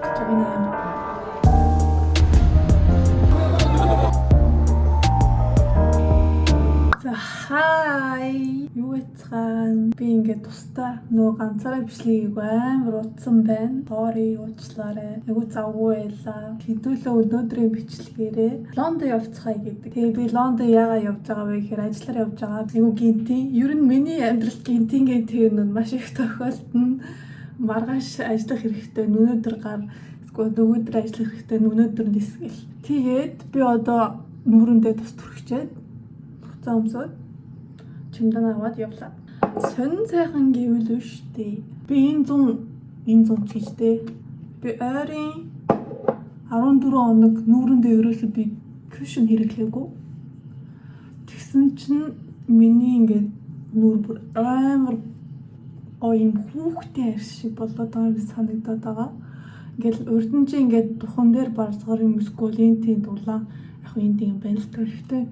저기는 за хай юу яцгаан би ингээд тусдаа нөгөө ганцаараа бичлэгийг амар утсан байна. Sorry уучлаарай. Айгу завгүй байлаа. Хэдүүлээ өнөөдрийн бичлэгээрээ Лондон явцгаая гэдэг. Тэгээ би Лондон яагаад явж байгаа вэ гэхээр ажиллаар явж байгаа. Айгу гинтийн. Ер нь миний амьдралд гинтийн юмнууд маш их тохиолдно. Маргааш ажиллах хэрэгтэй. Өнөөдөр гар эсвэл нөгөөдөр ажиллах хэрэгтэй. Өнөөдөр нисгэл. Тэгээд би одоо нүүрэндээ тус төрчихчээд хуцаа өмсөд чимдэн аваад явлаа. Сонин сайхан гэвэл биш дээ. Би энэ 100 ч гэжтэй. Би ойрын 14 хоног нүүрэндээ ерөөсөө би кушн хэрэглээгүй. Тэгсэн чинь миний ингээд нүүр бүр амар юм хүүхдээ арьс шиг болоод байгаа гэж санагдаад байгаа. Ингээл урд нь чи ингээд духан дээр барцгаар юм эсвэл энэ тийм дулаан яг энэ тийм байна л гэхдээ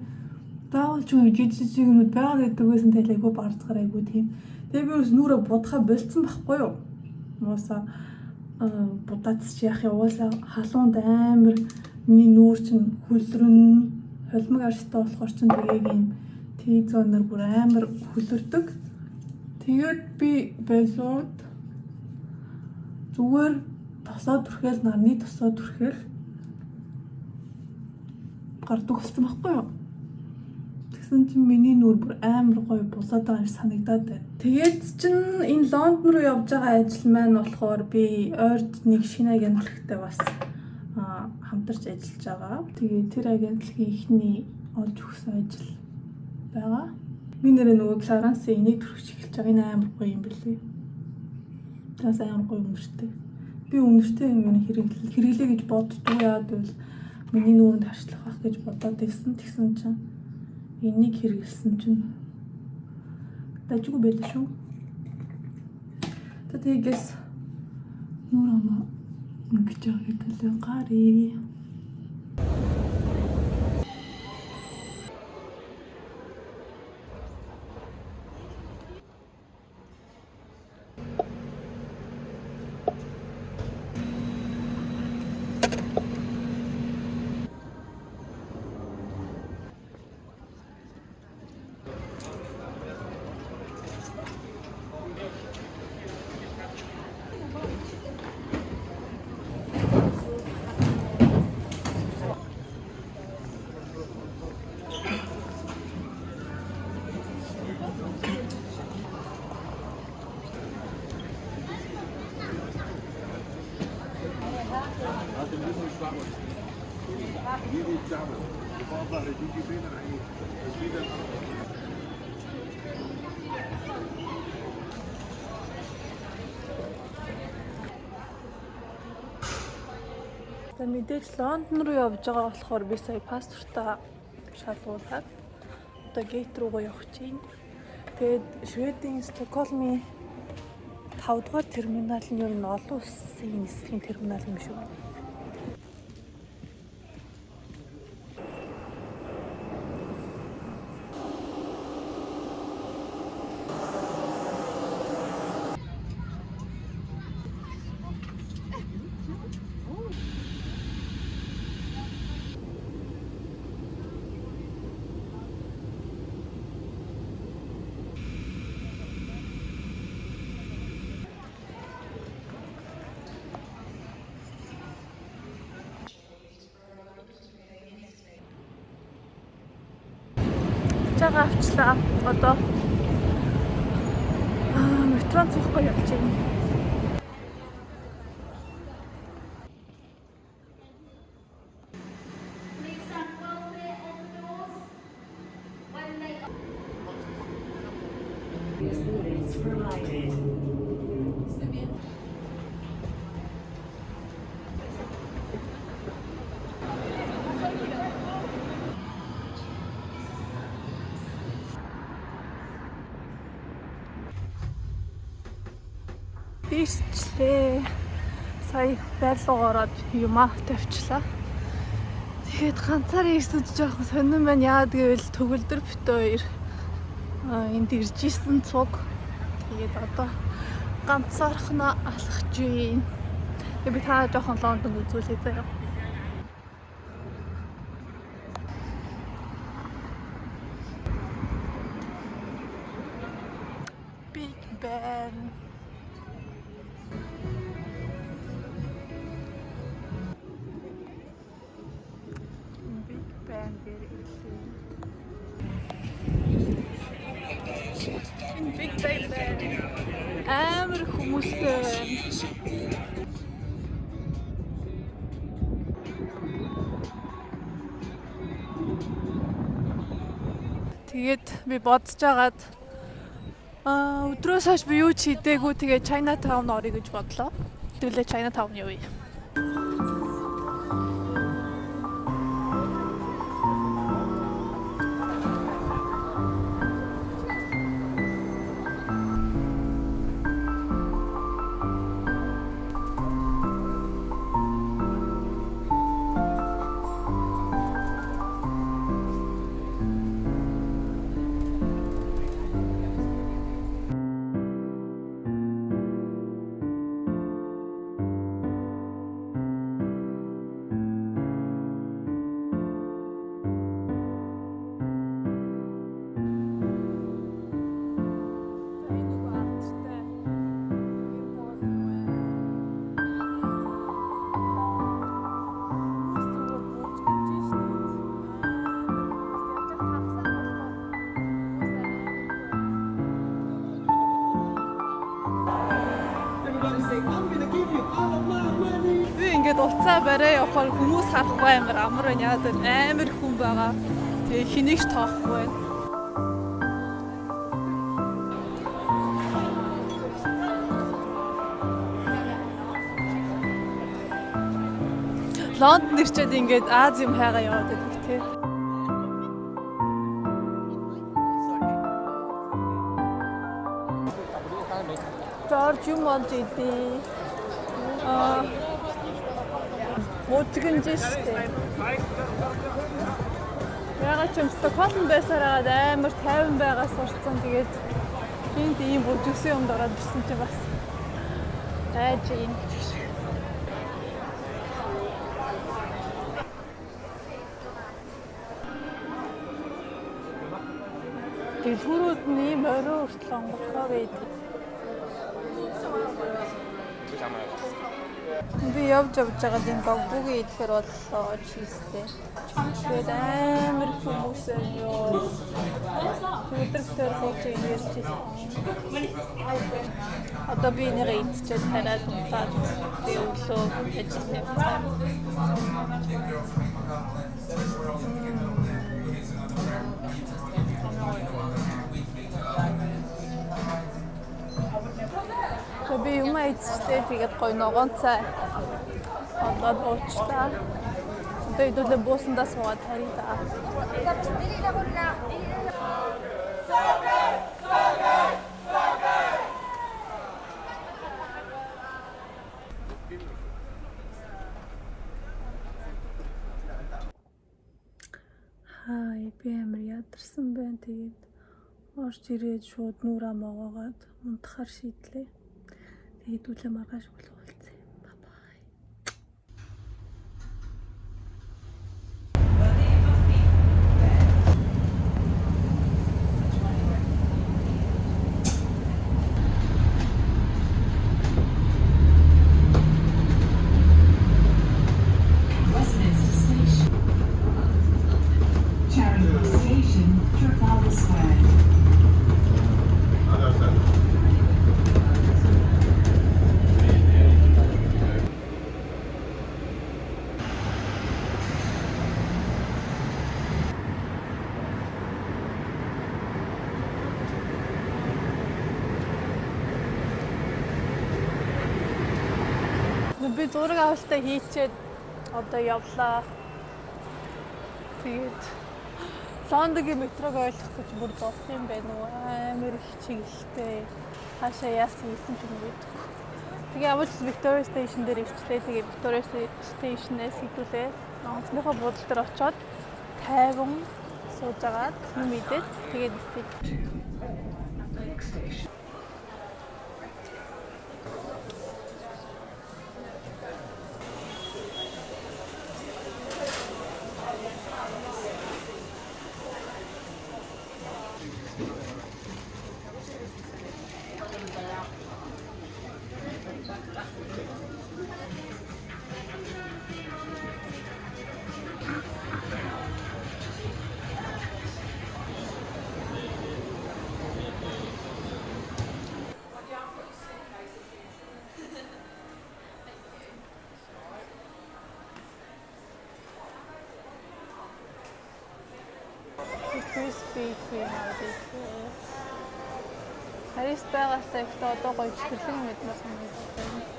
даавал ч жижиг юмуд байгаад байдаг байсан талайгүй барцгаар айгүй тийм. Тэгээ би бас нүрэ будахаа болцсон байхгүй юу? Мууса будаац чи яах яваасаа халуунд амар миний нүүр чинь хөлрөн холимог арьстай болохоор чинь тэгийг юм T-зоноор бүр амар хөлөрдөг. Тэгээд би байлууд зүгээр тосоод түрхэл нарны тосоод түрхэл гардаг болсон байхгүй юу? Тэгсэн чинь миний нүур бүр амар гоё булаад байгаа юм санагдаад байна. Тэгээд чинь энэ Лондон руу явж байгаа ажил маань болохоор би ойрд нэг шинэ агентлагтай бас хамтарч ажиллаж байгаа. Тэгээд тэр агентлагийн ихний олж өгсөн ажил байгаа. Би нэрээ нөгөө Кларансын энийг төрөж эхэлж байгаа. Энэ амар гоё юм билээ. Тэрээс амар гоё үнэртэй. Би үнэртэй юм хэрэглээ гэж боддгоо яад бол миний нүүрэнд харшлах байх гэж бодоод байсан. Тэгсэн чинь энийг хэрэглэсэн чинь дажгүй байлаа шүү. Тэгээс нүүр амаа ингэж байгаа гэдэг гарыг. Мэдээж Лондон руу явж байгаа болохоор би сая паспортаа шалгуулад одоо гейт руугаа явах чинь. Тэгээд Шведийн Стокгольмын 5 дугаар терминал нь ер нь олон улсын нисхийн терминал юм шиг байна. Жага авчлаа. Одоо метрон цохгоо явж байна. Бисчлээ. Сая байрлал ороод юмаа тавьчлаа. Тэгээд ганцаараа ирсэж жоохон сонирн байна. Яагаад гэвэл төгөлдөр бит хоёр энд иржсэн цуг. Тэгээд одоо ганцаархнаа алхаж байна. Би та жоохон Лондон үзүүлээ заяа. Big Ben. Big Ben дээр ирлээ. Big Ben. Амар хүмүүстэй байна. Тэгээд би бодож агаад өдрөөс хойш би юу ч хийдэггүй, тэгээд Chinatown орё гэж бодлоо. Тэгвэл Chinatown юу вэ? Би ингээд уцаа барай явахаар хүмүүс харахгүй амар байна. Яагаад амар хүн байгаа. Тэгээ хэнийг ч тоохгүй байна. Лондон ирчээд ингээд Аз юм хайгаа яваад байдаг тий. George юм болж идэв. Модгэнж штэ. Ягаад ч юм Стокгольм байсараад амар тайван байгаа сурцсан. Тэгээд энд ийм бүжигсэн юмд ороод ирсэн чи бас айж юм. Дэлгүүрүүд нь ийм орой хүртэл онгорхоо байдаг. Би явж байгаа энэ багбуугийн идэхээр бодлоо чийстэй. Тэгээд амар хүмүүс ёо. Өдөртөө сууж ирж байсан. Одоо би нэрээ идчихээд хараад унтаад би өглөө ажиллаж явцгаа. Би юм айцтэй тэгээд гоё ногоон цай одоод уучлаа. Одоо идүүлээ буусандаа суугаад харъя та. Хай би амар ядарсан байна. Тэгээд орж ирээд шууд нүур амаагаад унтахаар шийдлээ. Идүүлээ маргааш уулзъя. Бай. Westminster Station. Charing Cross Station, Trafalgar Square. Би зураг авалтаа хийчээд одоо явлаа. Тэгээд Лондонгийн метрог ойлгох гэж бүр болох юм байна уу? Амар их чиглэлтэй. Хаашаа яасан гэсэн ч юм мэдгүй. Тэгээ авч Victoria Station дээр ирчлээ. Тэгээ Victoria Station-ээс хэдүүлээ. Онцныхоо буудлын дээр очиод тайван сууж агаад юм идээд тэгээд speaking audition. Paris байгаасаа ихтэй одоо гоё ихтгэл мэднэ санагдав.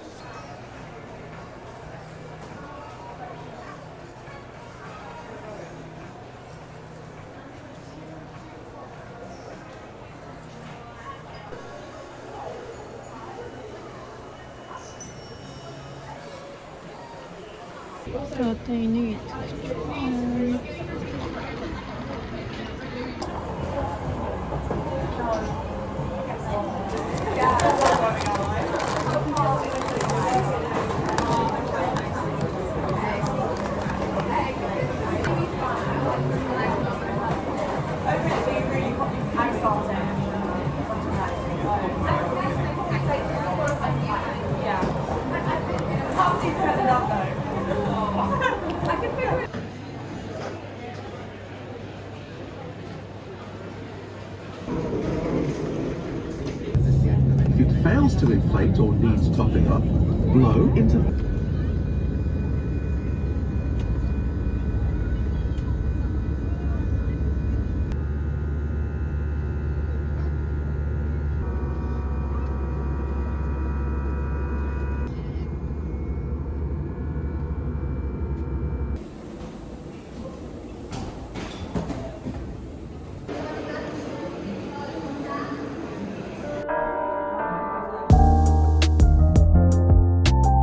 Одоо энийг итгэж. If it fails to inflate or needs topping up, blow into